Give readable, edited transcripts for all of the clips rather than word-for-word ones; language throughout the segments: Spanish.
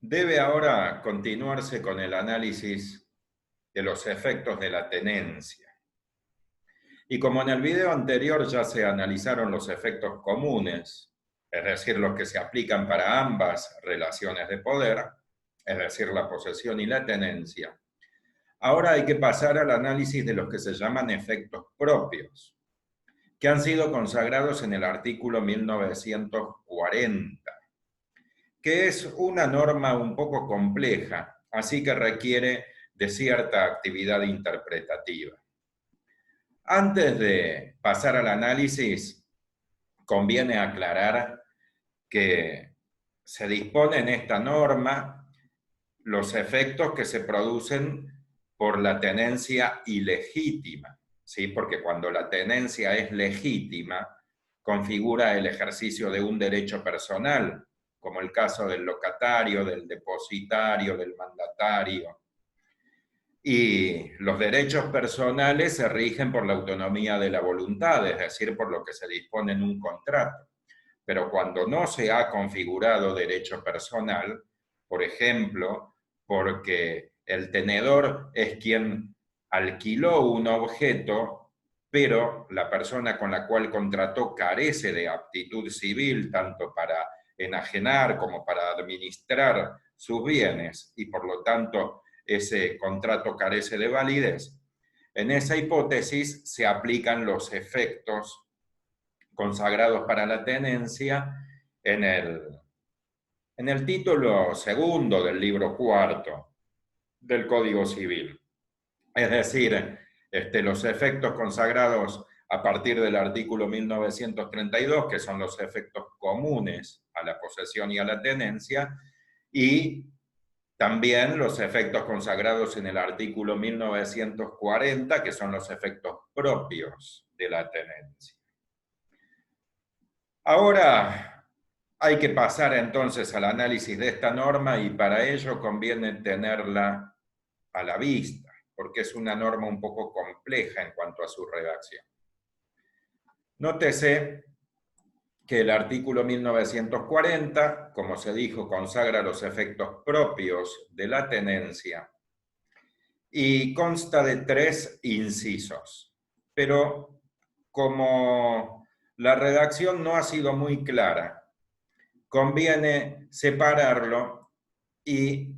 Debe ahora continuarse con el análisis de los efectos de la tenencia. Y como en el video anterior ya se analizaron los efectos comunes, es decir, los que se aplican para ambas relaciones de poder, es decir, la posesión y la tenencia, ahora hay que pasar al análisis de los que se llaman efectos propios, que han sido consagrados en el artículo 1940, que es una norma un poco compleja, así que requiere de cierta actividad interpretativa. Antes de pasar al análisis, conviene aclarar que se dispone en esta norma los efectos que se producen por la tenencia ilegítima, ¿sí? Porque cuando la tenencia es legítima, configura el ejercicio de un derecho personal, como el caso del locatario, del depositario, del mandatario. Y los derechos personales se rigen por la autonomía de la voluntad, es decir, por lo que se dispone en un contrato. Pero cuando no se ha configurado derecho personal, por ejemplo, porque el tenedor es quien alquiló un objeto, pero la persona con la cual contrató carece de aptitud civil, tanto para enajenar como para administrar sus bienes, y por lo tanto ese contrato carece de validez, en esa hipótesis se aplican los efectos consagrados para la tenencia en el título segundo del libro cuarto del Código Civil. Es decir, los efectos consagrados a partir del artículo 1932, que son los efectos comunes a la posesión y a la tenencia, y también los efectos consagrados en el artículo 1940, que son los efectos propios de la tenencia. Ahora hay que pasar entonces al análisis de esta norma y para ello conviene tenerla a la vista, porque es una norma un poco compleja en cuanto a su redacción. Nótese que el artículo 1940, como se dijo, consagra los efectos propios de la tenencia y consta de 3 incisos. Pero como la redacción no ha sido muy clara, conviene separarlo y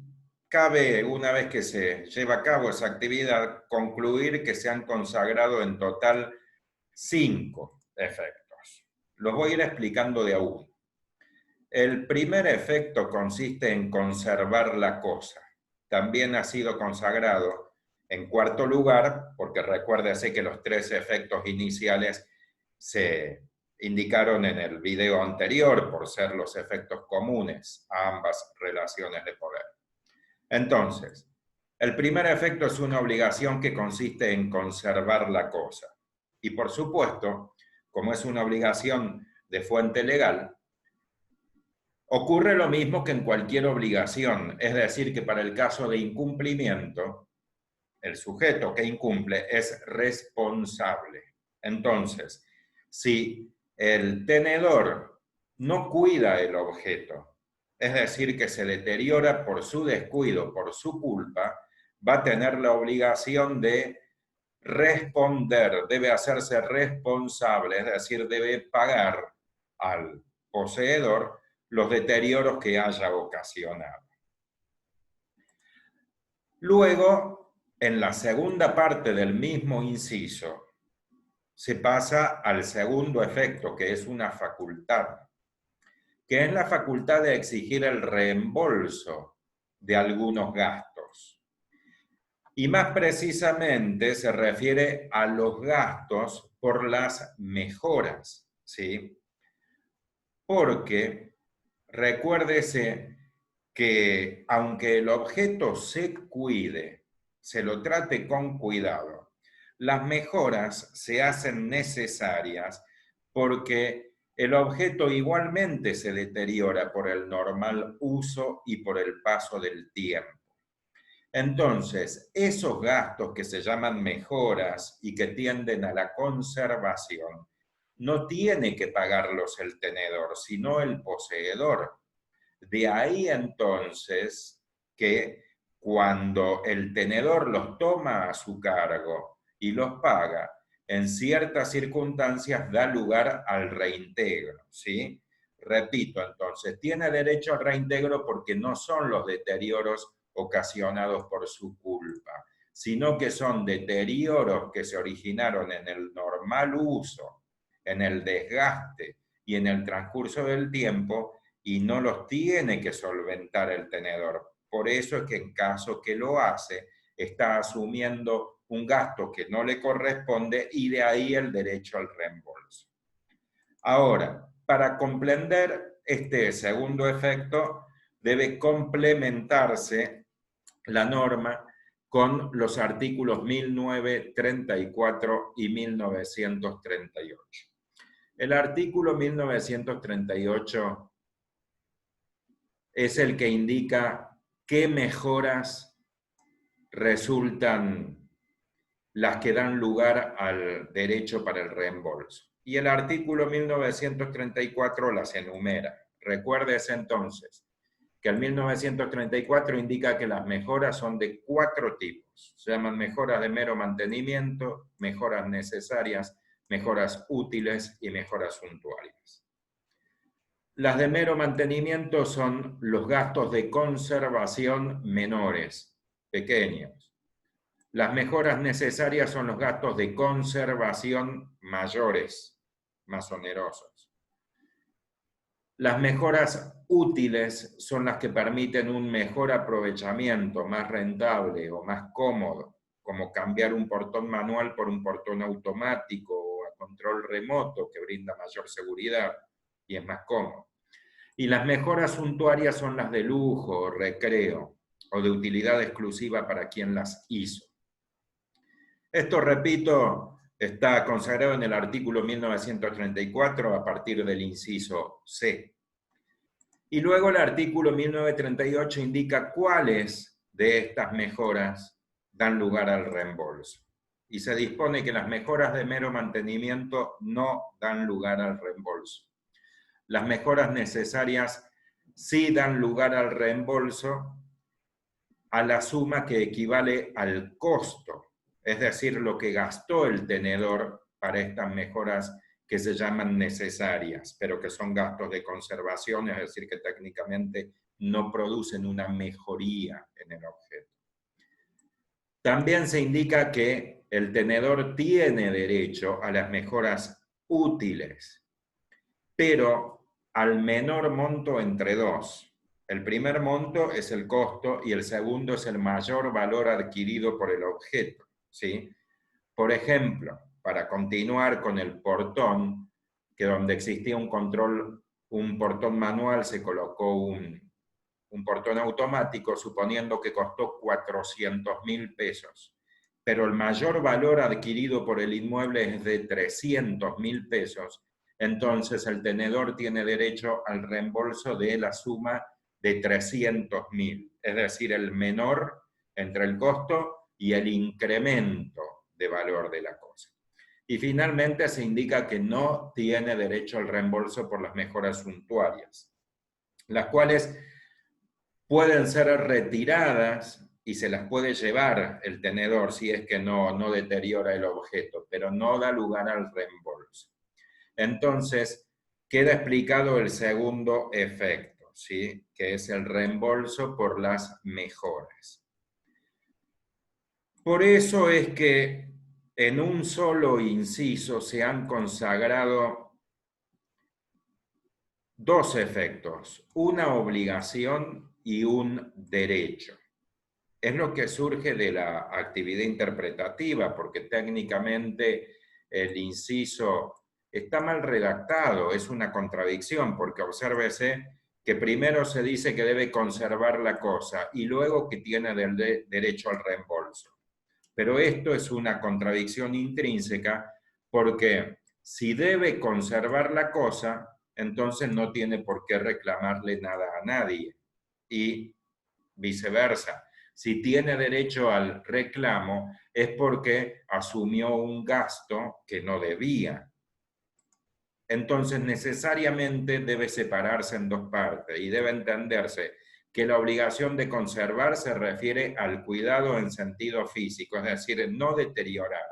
cabe, una vez que se lleva a cabo esa actividad, concluir que se han consagrado en total 5 efectos. Los voy a ir explicando de a uno. El primer efecto consiste en conservar la cosa. También ha sido consagrado en cuarto lugar, porque recuérdese que los 3 efectos iniciales se indicaron en el video anterior por ser los efectos comunes a ambas relaciones de poder. Entonces, el primer efecto es una obligación que consiste en conservar la cosa. Y por supuesto, como es una obligación de fuente legal, ocurre lo mismo que en cualquier obligación, es decir, que para el caso de incumplimiento, el sujeto que incumple es responsable. Entonces, si el tenedor no cuida el objeto, es decir, que se deteriora por su descuido, por su culpa, va a tener la obligación de responder, debe hacerse responsable, es decir, debe pagar al poseedor los deterioros que haya ocasionado. Luego, en la segunda parte del mismo inciso, se pasa al segundo efecto, que es una facultad, que es la facultad de exigir el reembolso de algunos gastos. Y más precisamente se refiere a los gastos por las mejoras, ¿sí? Porque recuérdese que aunque el objeto se cuide, se lo trate con cuidado, las mejoras se hacen necesarias porque el objeto igualmente se deteriora por el normal uso y por el paso del tiempo. Entonces, esos gastos que se llaman mejoras y que tienden a la conservación, no tiene que pagarlos el tenedor, sino el poseedor. De ahí entonces que cuando el tenedor los toma a su cargo y los paga, en ciertas circunstancias da lugar al reintegro, ¿sí? Repito, entonces, tiene derecho al reintegro porque no son los deterioros ocasionados por su culpa, sino que son deterioros que se originaron en el normal uso, en el desgaste y en el transcurso del tiempo, y no los tiene que solventar el tenedor. Por eso es que en caso que lo hace, está asumiendo un gasto que no le corresponde y de ahí el derecho al reembolso. Ahora, para comprender este segundo efecto, debe complementarse la norma con los artículos 1934 y 1938. El artículo 1938 es el que indica qué mejoras resultan las que dan lugar al derecho para el reembolso. Y el artículo 1934 las enumera. Recuérdese entonces que el 1934 indica que las mejoras son de 4 tipos. Se llaman mejoras de mero mantenimiento, mejoras necesarias, mejoras útiles y mejoras suntuarias. Las de mero mantenimiento son los gastos de conservación menores, pequeños. Las mejoras necesarias son los gastos de conservación mayores, más onerosos. Las mejoras útiles son las que permiten un mejor aprovechamiento, más rentable o más cómodo, como cambiar un portón manual por un portón automático o a control remoto que brinda mayor seguridad y es más cómodo. Y las mejoras suntuarias son las de lujo o recreo o de utilidad exclusiva para quien las hizo. Esto, repito, está consagrado en el artículo 1934 a partir del inciso C. Y luego el artículo 1938 indica cuáles de estas mejoras dan lugar al reembolso. Y se dispone que las mejoras de mero mantenimiento no dan lugar al reembolso. Las mejoras necesarias sí dan lugar al reembolso a la suma que equivale al costo, es decir, lo que gastó el tenedor para estas mejoras que se llaman necesarias, pero que son gastos de conservación, es decir, que técnicamente no producen una mejoría en el objeto. También se indica que el tenedor tiene derecho a las mejoras útiles, pero al menor monto entre dos. El primer monto es el costo y el segundo es el mayor valor adquirido por el objeto, ¿sí? Por ejemplo, para continuar con el portón, que donde existía un control, un portón manual, se colocó un portón automático, suponiendo que costó 400.000 pesos. Pero el mayor valor adquirido por el inmueble es de 300.000 pesos. Entonces el tenedor tiene derecho al reembolso de la suma de 300.000, es decir, el menor entre el costo y el incremento de valor de la cosa. Y finalmente se indica que no tiene derecho al reembolso por las mejoras suntuarias, las cuales pueden ser retiradas y se las puede llevar el tenedor si es que no deteriora el objeto, pero no da lugar al reembolso. Entonces, queda explicado el segundo efecto, ¿sí? Que es el reembolso por las mejoras. Por eso es que en un solo inciso se han consagrado dos efectos, una obligación y un derecho. Es lo que surge de la actividad interpretativa, porque técnicamente el inciso está mal redactado, es una contradicción, porque obsérvese que primero se dice que debe conservar la cosa y luego que tiene derecho al reembolso. Pero esto es una contradicción intrínseca porque si debe conservar la cosa, entonces no tiene por qué reclamarle nada a nadie. Y viceversa. Si tiene derecho al reclamo es porque asumió un gasto que no debía. entonces necesariamente debe separarse en dos partes y debe entenderse que la obligación de conservar se refiere al cuidado en sentido físico, es decir, no deteriorar.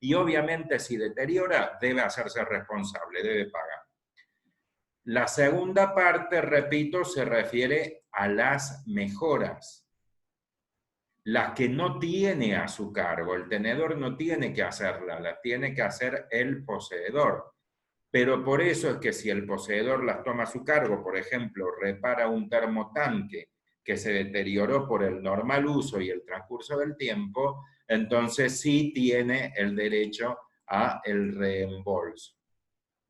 Y obviamente si deteriora, debe hacerse responsable, debe pagar. La segunda parte, repito, se refiere a las mejoras, las que no tiene a su cargo. El tenedor no tiene que hacerlas, las tiene que hacer el poseedor. Pero por eso es que si el poseedor las toma a su cargo, por ejemplo, repara un termotanque que se deterioró por el normal uso y el transcurso del tiempo, entonces sí tiene el derecho a el reembolso.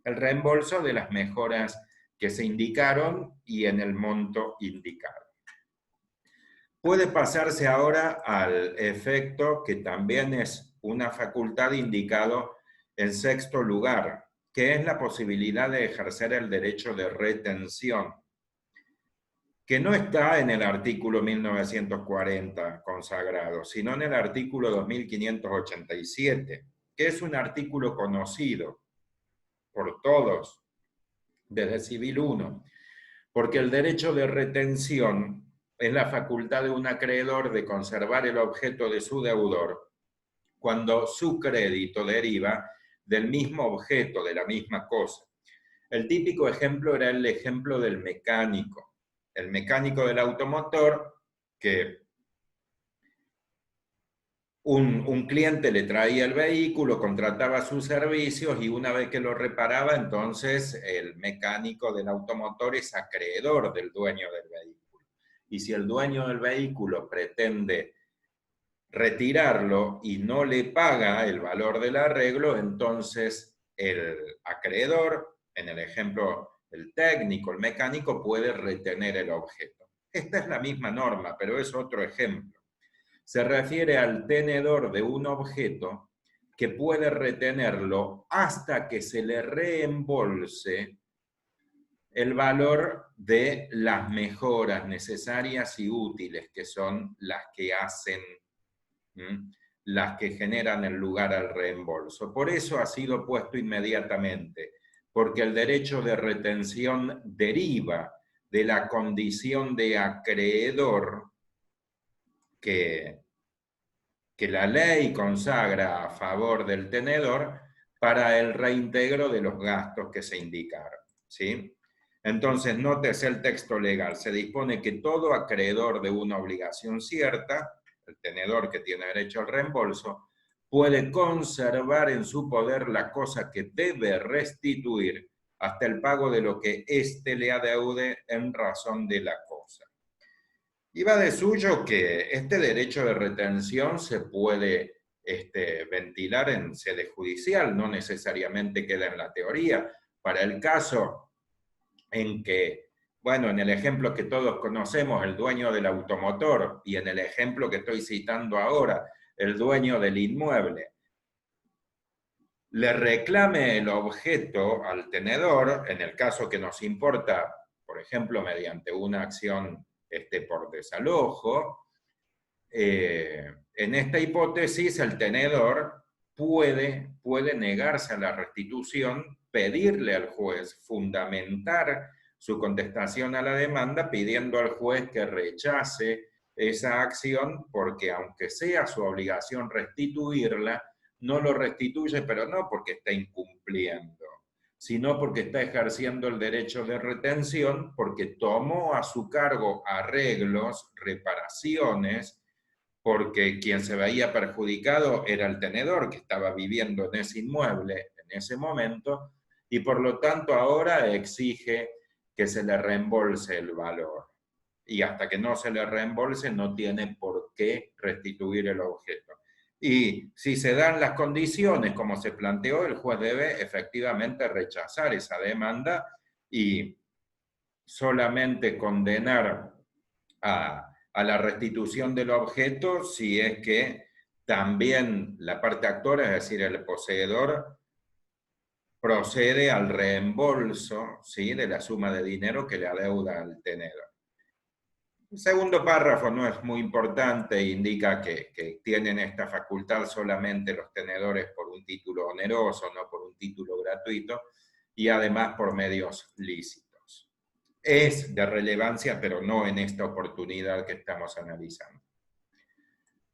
El reembolso de las mejoras que se indicaron y en el monto indicado. Puede pasarse ahora al efecto que también es una facultad indicado en sexto lugar, que es la posibilidad de ejercer el derecho de retención, que no está en el artículo 1940 consagrado, sino en el artículo 2587, que es un artículo conocido por todos desde Civil 1, porque el derecho de retención es la facultad de un acreedor de conservar el objeto de su deudor cuando su crédito deriva del mismo objeto, de la misma cosa. El típico ejemplo era el ejemplo del mecánico. El mecánico del automotor que un cliente le traía el vehículo, contrataba sus servicios y una vez que lo reparaba, entonces el mecánico del automotor es acreedor del dueño del vehículo. Y si el dueño del vehículo pretende retirarlo y no le paga el valor del arreglo, entonces el acreedor, en el ejemplo el técnico, el mecánico, puede retener el objeto. Esta es la misma norma, pero es otro ejemplo. Se refiere al tenedor de un objeto que puede retenerlo hasta que se le reembolse el valor de las mejoras necesarias y útiles, que son las que hacen, las que generan el lugar al reembolso. Por eso ha sido puesto inmediatamente, porque el derecho de retención deriva de la condición de acreedor que la ley consagra a favor del tenedor para el reintegro de los gastos que se indicaron, ¿sí? Entonces, nótese el texto legal. Se dispone que todo acreedor de una obligación cierta, el tenedor que tiene derecho al reembolso, puede conservar en su poder la cosa que debe restituir hasta el pago de lo que éste le adeude en razón de la cosa. Y va de suyo que este derecho de retención se puede ventilar en sede judicial, no necesariamente queda en la teoría. Para el caso en que, bueno, en el ejemplo que todos conocemos, el dueño del automotor, y en el ejemplo que estoy citando ahora, el dueño del inmueble, le reclame el objeto al tenedor, en el caso que nos importa, por ejemplo, mediante una acción por desalojo, en esta hipótesis el tenedor puede negarse a la restitución, pedirle al juez, fundamentar su contestación a la demanda pidiendo al juez que rechace esa acción porque aunque sea su obligación restituirla, no lo restituye, pero no porque está incumpliendo, sino porque está ejerciendo el derecho de retención, porque tomó a su cargo arreglos, reparaciones, porque quien se veía perjudicado era el tenedor que estaba viviendo en ese inmueble en ese momento, y por lo tanto ahora exige que se le reembolse el valor. Y hasta que no se le reembolse no tiene por qué restituir el objeto. Y si se dan las condiciones como se planteó, el juez debe efectivamente rechazar esa demanda y solamente condenar a la restitución del objeto si es que también la parte actora, es decir, el poseedor, procede al reembolso, ¿sí?, de la suma de dinero que le adeuda al tenedor. El segundo párrafo no es muy importante, indica que tienen esta facultad solamente los tenedores por un título oneroso, no por un título gratuito, y además por medios lícitos. Es de relevancia, pero no en esta oportunidad que estamos analizando.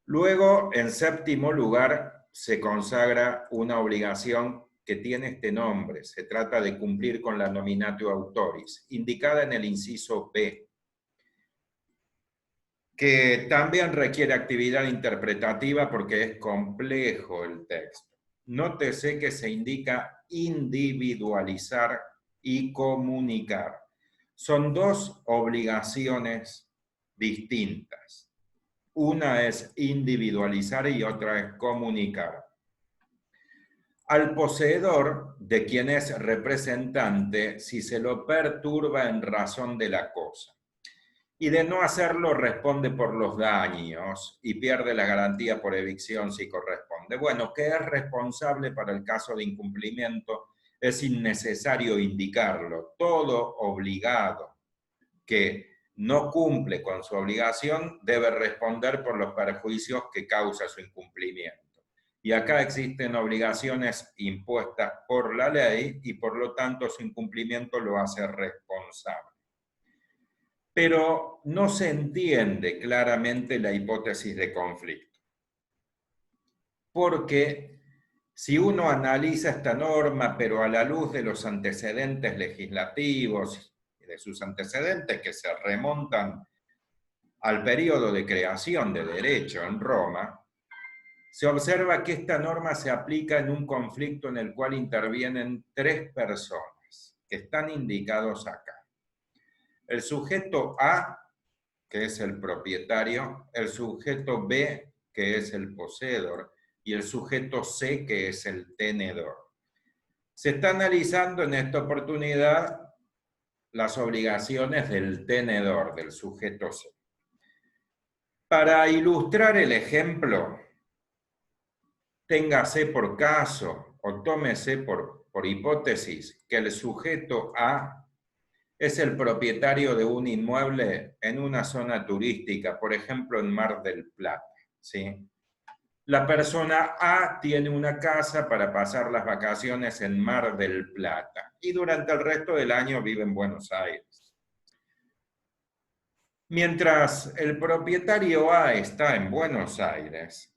Luego, en séptimo lugar, se consagra una obligación que tiene este nombre. Se trata de cumplir con la nominatio autoris, indicada en el inciso B, que también requiere actividad interpretativa porque es complejo el texto. Nótese que se indica individualizar y comunicar. Son dos obligaciones distintas. Una es individualizar y otra es comunicar. Al poseedor, de quien es representante, si se lo perturba en razón de la cosa, y de no hacerlo responde por los daños y pierde la garantía por evicción si corresponde. Bueno, que es responsable para el caso de incumplimiento, es innecesario indicarlo. Todo obligado que no cumple con su obligación debe responder por los perjuicios que causa su incumplimiento. Y acá existen obligaciones impuestas por la ley y por lo tanto su incumplimiento lo hace responsable. Pero no se entiende claramente la hipótesis de conflicto. Porque si uno analiza esta norma, pero a la luz de los antecedentes legislativos, de sus antecedentes que se remontan al periodo de creación de derecho en Roma, se observa que esta norma se aplica en un conflicto en el cual intervienen tres personas que están indicados acá. El sujeto A, que es el propietario, el sujeto B, que es el poseedor, y el sujeto C, que es el tenedor. Se está analizando en esta oportunidad las obligaciones del tenedor, del sujeto C. Para ilustrar el ejemplo, téngase por caso o tómese por hipótesis que el sujeto A es el propietario de un inmueble en una zona turística, por ejemplo en Mar del Plata, ¿sí? La persona A tiene una casa para pasar las vacaciones en Mar del Plata y durante el resto del año vive en Buenos Aires. Mientras el propietario A está en Buenos Aires,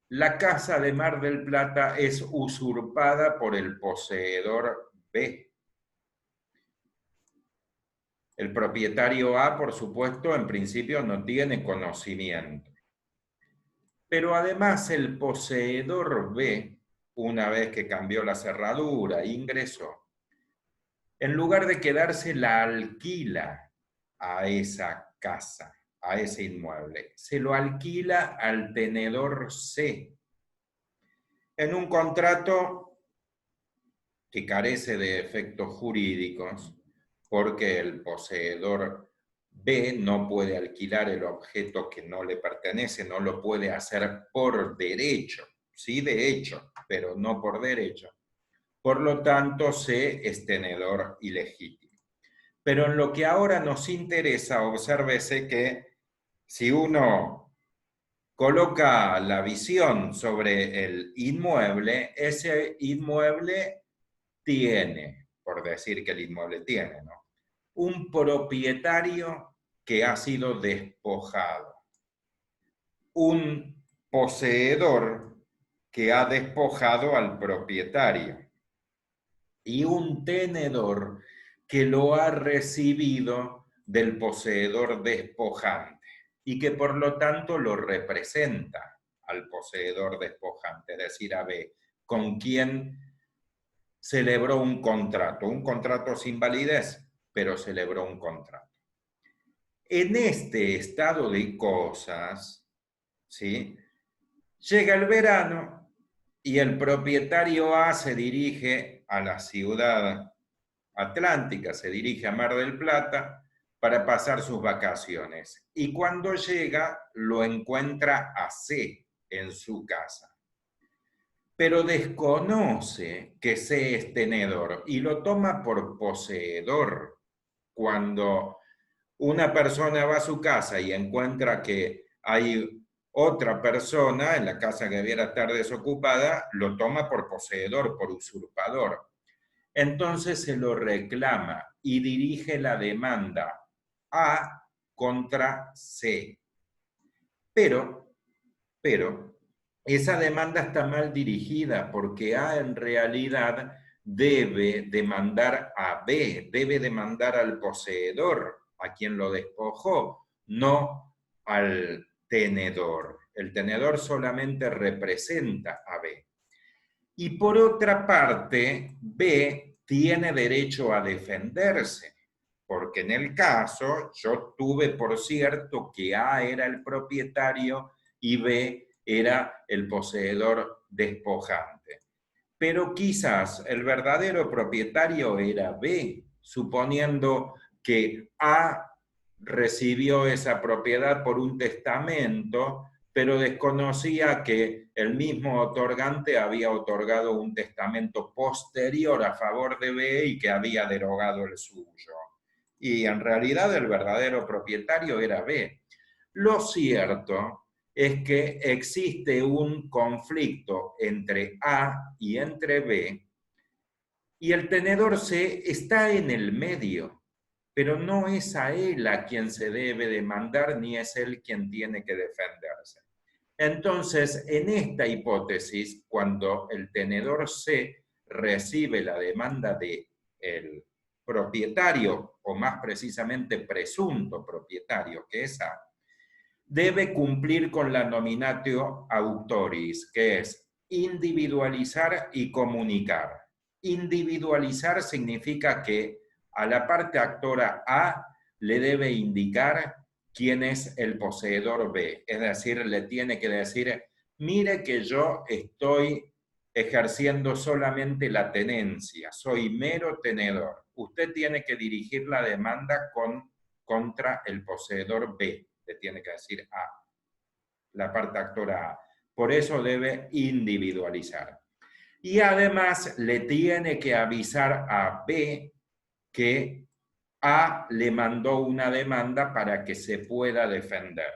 la casa de Mar del Plata es usurpada por el poseedor B. El propietario A, por supuesto, en principio no tiene conocimiento. Pero además el poseedor B, una vez que cambió la cerradura, ingresó, en lugar de quedarse, la alquila a esa casa, a ese inmueble. Se lo alquila al tenedor C. En un contrato que carece de efectos jurídicos, porque el poseedor B no puede alquilar el objeto que no le pertenece, no lo puede hacer por derecho, sí de hecho, pero no por derecho. Por lo tanto, C es tenedor ilegítimo. Pero en lo que ahora nos interesa, obsérvese que si uno coloca la visión sobre el inmueble, ese inmueble tiene, por decir que el inmueble tiene, ¿no?, un propietario que ha sido despojado, un poseedor que ha despojado al propietario y un tenedor que lo ha recibido del poseedor despojante y que por lo tanto lo representa al poseedor despojante, es decir, a B, con quien celebró un contrato sin validez, pero celebró un contrato. En este estado de cosas, ¿sí?, llega el verano y el propietario A se dirige a la ciudad atlántica, se dirige a Mar del Plata para pasar sus vacaciones. Y cuando llega, lo encuentra a C en su casa. Pero desconoce que C es tenedor y lo toma por poseedor. Cuando una persona va a su casa y encuentra que hay otra persona en la casa que debiera estar desocupada, lo toma por poseedor, por usurpador. entonces se lo reclama y dirige la demanda A contra C. Pero, esa demanda está mal dirigida porque A en realidad debe demandar a B, debe demandar al poseedor, a quien lo despojó, no al tenedor. El tenedor solamente representa a B. Y por otra parte, B tiene derecho a defenderse, porque en el caso yo tuve por cierto que A era el propietario y B era el poseedor despojante. Pero quizás el verdadero propietario era B, suponiendo que A recibió esa propiedad por un testamento, pero desconocía que el mismo otorgante había otorgado un testamento posterior a favor de B y que había derogado el suyo. Y en realidad el verdadero propietario era B. Lo cierto es que existe un conflicto entre A y entre B, y el tenedor C está en el medio, pero no es a él a quien se debe demandar, ni es él quien tiene que defenderse. Entonces, en esta hipótesis, cuando el tenedor C recibe la demanda del propietario, o más precisamente presunto propietario, que es A, debe cumplir con la nominatio auctoris, que es individualizar y comunicar. Individualizar significa que a la parte actora A le debe indicar quién es el poseedor B, es decir, le tiene que decir, mire que yo estoy ejerciendo solamente la tenencia, soy mero tenedor. Usted tiene que dirigir la demanda contra el poseedor B, le tiene que decir A, la parte actora A. Por eso debe individualizar. Y además le tiene que avisar a B que A le mandó una demanda para que se pueda defender.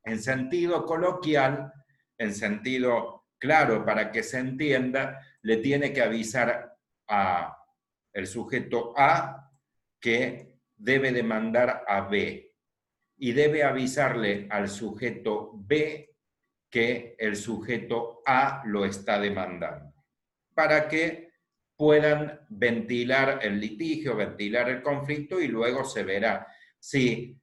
En sentido coloquial, en sentido claro para que se entienda, le tiene que avisar a el sujeto A que debe demandar a B y debe avisarle al sujeto B que el sujeto A lo está demandando, para que puedan ventilar el litigio, ventilar el conflicto y luego se verá si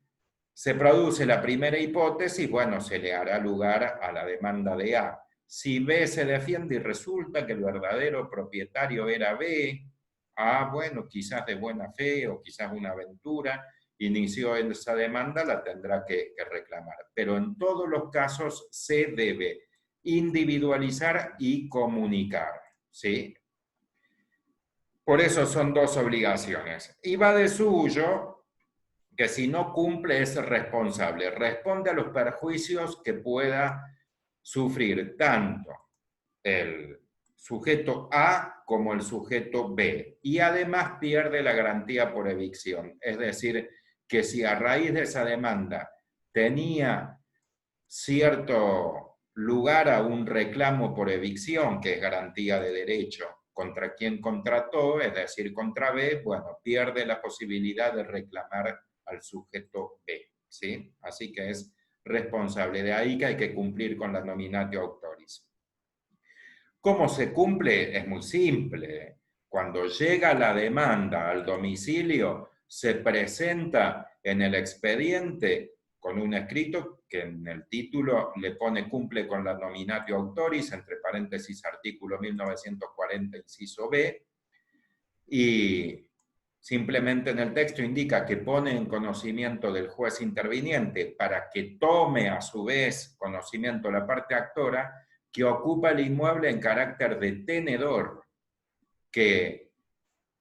se produce la primera hipótesis, bueno, se le hará lugar a la demanda de A. Si B se defiende y resulta que el verdadero propietario era B, A, bueno, quizás de buena fe o quizás una aventura, inició esa demanda, la tendrá que reclamar. Pero en todos los casos se debe individualizar y comunicar, ¿sí? Por eso son dos obligaciones. Y va de suyo que si no cumple es responsable, responde a los perjuicios que pueda sufrir tanto el sujeto A como el sujeto B, y además pierde la garantía por evicción, es decir, que si a raíz de esa demanda tenía cierto lugar a un reclamo por evicción, que es garantía de derecho, contra quien contrató, es decir, contra B, bueno, pierde la posibilidad de reclamar al sujeto B, ¿sí? Así que es responsable. De ahí que hay que cumplir con la nominatio auctoris. ¿Cómo se cumple? Es muy simple. Cuando llega la demanda al domicilio, se presenta en el expediente con un escrito que en el título le pone cumple con la nominatio auctoris, entre paréntesis artículo 1940, inciso B, y simplemente en el texto indica que pone en conocimiento del juez interviniente para que tome a su vez conocimiento la parte actora que ocupa el inmueble en carácter de tenedor, que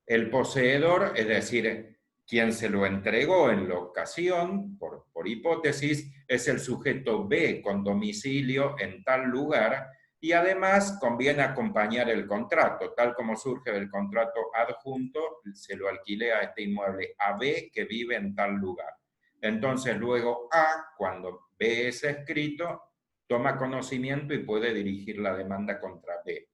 el poseedor, es decir, quien se lo entregó en la ocasión, por hipótesis, es el sujeto B con domicilio en tal lugar, y además conviene acompañar el contrato, tal como surge del contrato adjunto, se lo alquilé a este inmueble a B que vive en tal lugar. Entonces luego A, cuando ve ese escrito, toma conocimiento y puede dirigir la demanda contra B.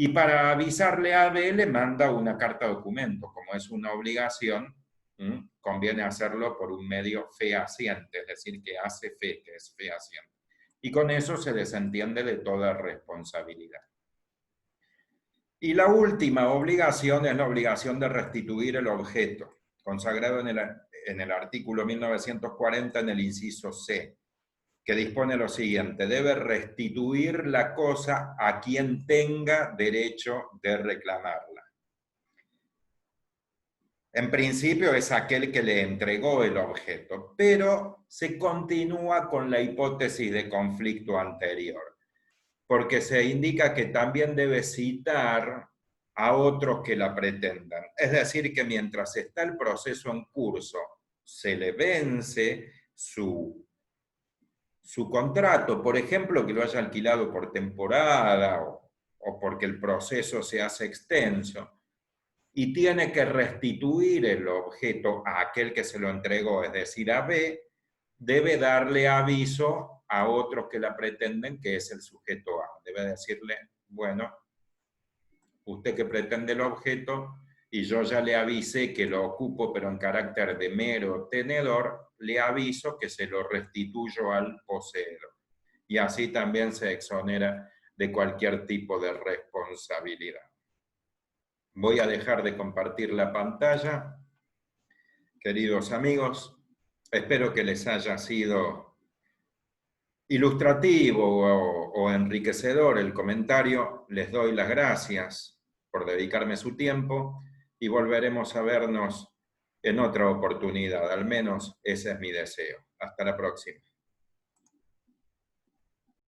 Y para avisarle a B le manda una carta documento. Como es una obligación, conviene hacerlo por un medio fehaciente, es decir, que hace fe, que es fehaciente. Y con eso se desentiende de toda responsabilidad. Y la última obligación es la obligación de restituir el objeto, consagrado en el artículo 1940 en el inciso C, que dispone lo siguiente: debe restituir la cosa a quien tenga derecho de reclamarla. En principio es aquel que le entregó el objeto, pero se continúa con la hipótesis de conflicto anterior, porque se indica que también debe citar a otros que la pretendan. Es decir, que mientras está el proceso en curso, se le vence su contrato, por ejemplo, que lo haya alquilado por temporada o porque el proceso se hace extenso, y tiene que restituir el objeto a aquel que se lo entregó, es decir, a B, debe darle aviso a otros que la pretenden, que es el sujeto A. Debe decirle, bueno, usted que pretende el objeto, y yo ya le avisé que lo ocupo, pero en carácter de mero tenedor, le aviso que se lo restituyo al poseedor. Y así también se exonera de cualquier tipo de responsabilidad. Voy a dejar de compartir la pantalla. Queridos amigos, espero que les haya sido ilustrativo o enriquecedor el comentario. Les doy las gracias por dedicarme su tiempo y volveremos a vernos en otra oportunidad. Al menos ese es mi deseo. Hasta la próxima.